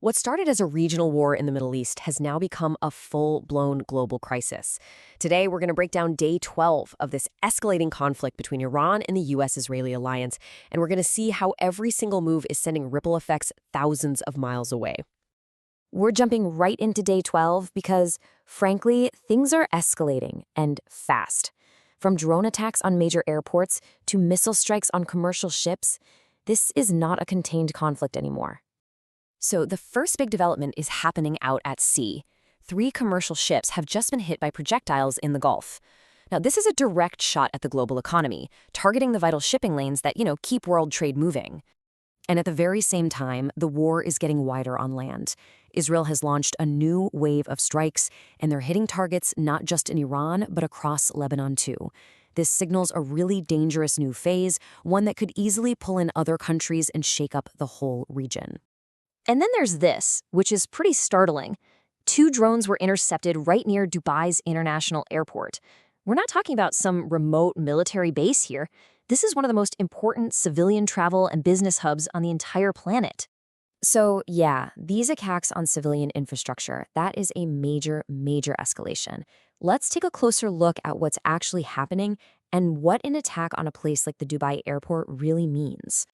What started as a regional war in the Middle East has now become a full-blown global crisis. Today, we're going to break down day 12 of this escalating conflict between Iran and the U.S.-Israeli alliance, and we're going to see how every single move is sending ripple effects thousands of miles away. We're jumping right into day 12 because, frankly, things are escalating, and fast. From drone attacks on major airports to missile strikes on commercial ships, this is not a contained conflict anymore. So the first big development is happening out at sea. 3 commercial ships have just been hit by projectiles in the Gulf. Now, this is a direct shot at the global economy, targeting the vital shipping lanes that, keep world trade moving. And at the very same time, the war is getting wider on land. Israel has launched a new wave of strikes, and they're hitting targets not just in Iran, but across Lebanon too. This signals a really dangerous new phase, one that could easily pull in other countries and shake up the whole region. And then there's this, which is pretty startling. 2 drones were intercepted right near Dubai's International Airport. We're not talking about some remote military base here. This is one of the most important civilian travel and business hubs on the entire planet. So yeah, these attacks on civilian infrastructure, that is a major escalation. Let's take a closer look at what's actually happening and what an attack on a place like the Dubai airport really means.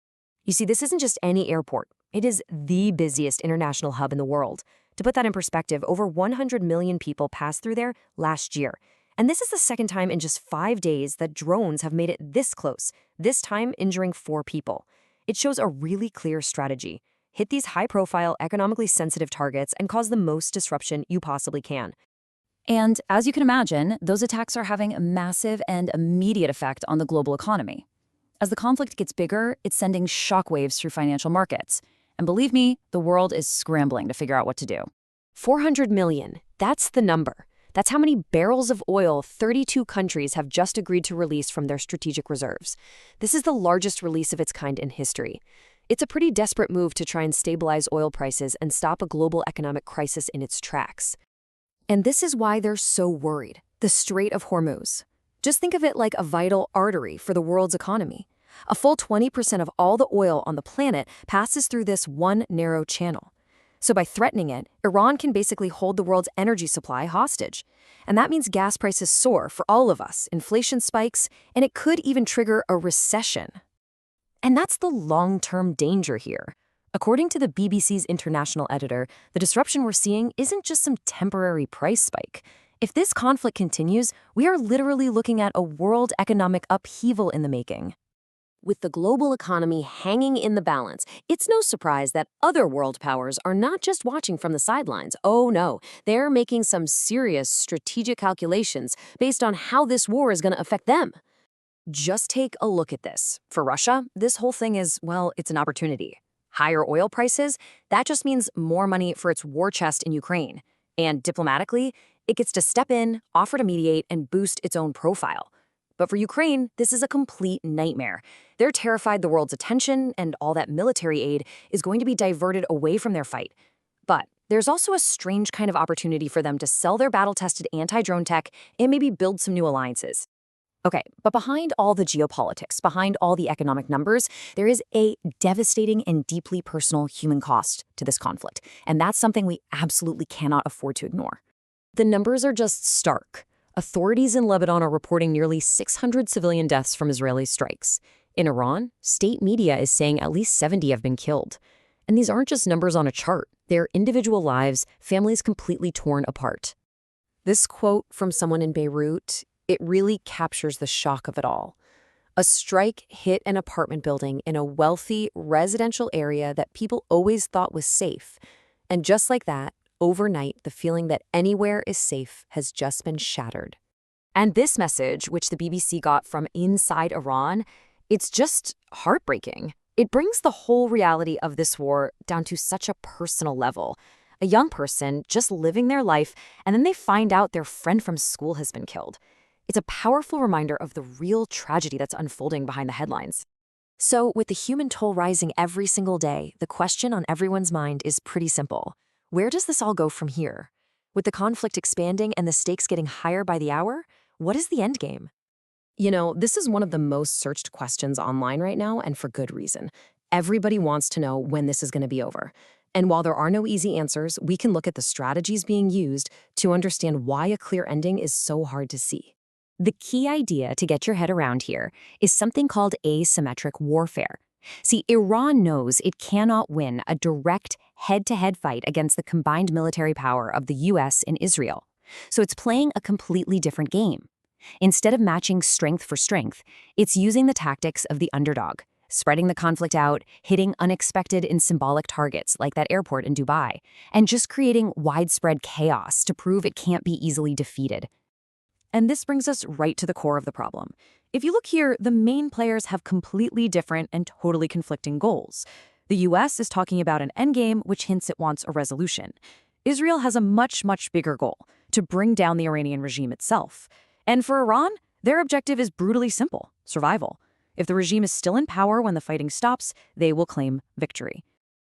You see, this isn't just any airport. It is the busiest international hub in the world. To put that in perspective, over 100 million people passed through there last year. And this is the second time in just 5 days that drones have made it this close, this time injuring 4 people. It shows a really clear strategy. Hit these high-profile, economically sensitive targets and cause the most disruption you possibly can. And as you can imagine, those attacks are having a massive and immediate effect on the global economy. As the conflict gets bigger, it's sending shockwaves through financial markets. And believe me, the world is scrambling to figure out what to do. 400 million, that's the number. That's how many barrels of oil 32 countries have just agreed to release from their strategic reserves. This is the largest release of its kind in history. It's a pretty desperate move to try and stabilize oil prices and stop a global economic crisis in its tracks. And this is why they're so worried. The Strait of Hormuz. Just think of it like a vital artery for the world's economy. A full 20% of all the oil on the planet passes through this one narrow channel. So by threatening it, Iran can basically hold the world's energy supply hostage. And that means gas prices soar for all of us, inflation spikes, and it could even trigger a recession. And that's the long-term danger here. According to the BBC's international editor, the disruption we're seeing isn't just some temporary price spike. If this conflict continues, we are literally looking at a world economic upheaval in the making. With the global economy hanging in the balance, it's no surprise that other world powers are not just watching from the sidelines. Oh no, they're making some serious strategic calculations based on how this war is going to affect them. Just take a look at this. For Russia, this whole thing is, well, it's an opportunity. Higher oil prices, that just means more money for its war chest in Ukraine. And diplomatically, it gets to step in, offer to mediate, and boost its own profile. But for Ukraine, this is a complete nightmare. They're terrified the world's attention and all that military aid is going to be diverted away from their fight. But there's also a strange kind of opportunity for them to sell their battle-tested anti-drone tech and maybe build some new alliances. Okay, but behind all the geopolitics, behind all the economic numbers, there is a devastating and deeply personal human cost to this conflict. And that's something we absolutely cannot afford to ignore. The numbers are just stark. Authorities in Lebanon are reporting nearly 600 civilian deaths from Israeli strikes. In Iran, state media is saying at least 70 have been killed. And these aren't just numbers on a chart. They're individual lives, families completely torn apart. This quote from someone in Beirut, it really captures the shock of it all. A strike hit an apartment building in a wealthy residential area that people always thought was safe. And just like that, overnight, the feeling that anywhere is safe has just been shattered. And this message, which the BBC got from inside Iran, it's just heartbreaking. It brings the whole reality of this war down to such a personal level. A young person just living their life, and then they find out their friend from school has been killed. It's a powerful reminder of the real tragedy that's unfolding behind the headlines. So, with the human toll rising every single day, the question on everyone's mind is pretty simple. Where does this all go from here? With the conflict expanding and the stakes getting higher by the hour, what is the end game? This is one of the most searched questions online right now, and for good reason. Everybody wants to know when this is going to be over. And while there are no easy answers, we can look at the strategies being used to understand why a clear ending is so hard to see. The key idea to get your head around here is something called asymmetric warfare. See, Iran knows it cannot win a direct head-to-head fight against the combined military power of the US and Israel. So it's playing a completely different game. Instead of matching strength for strength, it's using the tactics of the underdog, spreading the conflict out, hitting unexpected and symbolic targets like that airport in Dubai, and just creating widespread chaos to prove it can't be easily defeated. And this brings us right to the core of the problem. If you look here, the main players have completely different and totally conflicting goals. The US is talking about an endgame which hints it wants a resolution. Israel has a much, much bigger goal, to bring down the Iranian regime itself. And for Iran, their objective is brutally simple: survival. If the regime is still in power when the fighting stops, they will claim victory.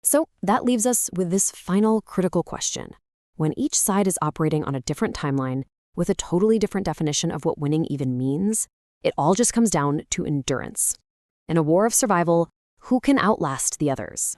So that leaves us with this final critical question. When each side is operating on a different timeline, with a totally different definition of what winning even means, it all just comes down to endurance. In a war of survival, who can outlast the others?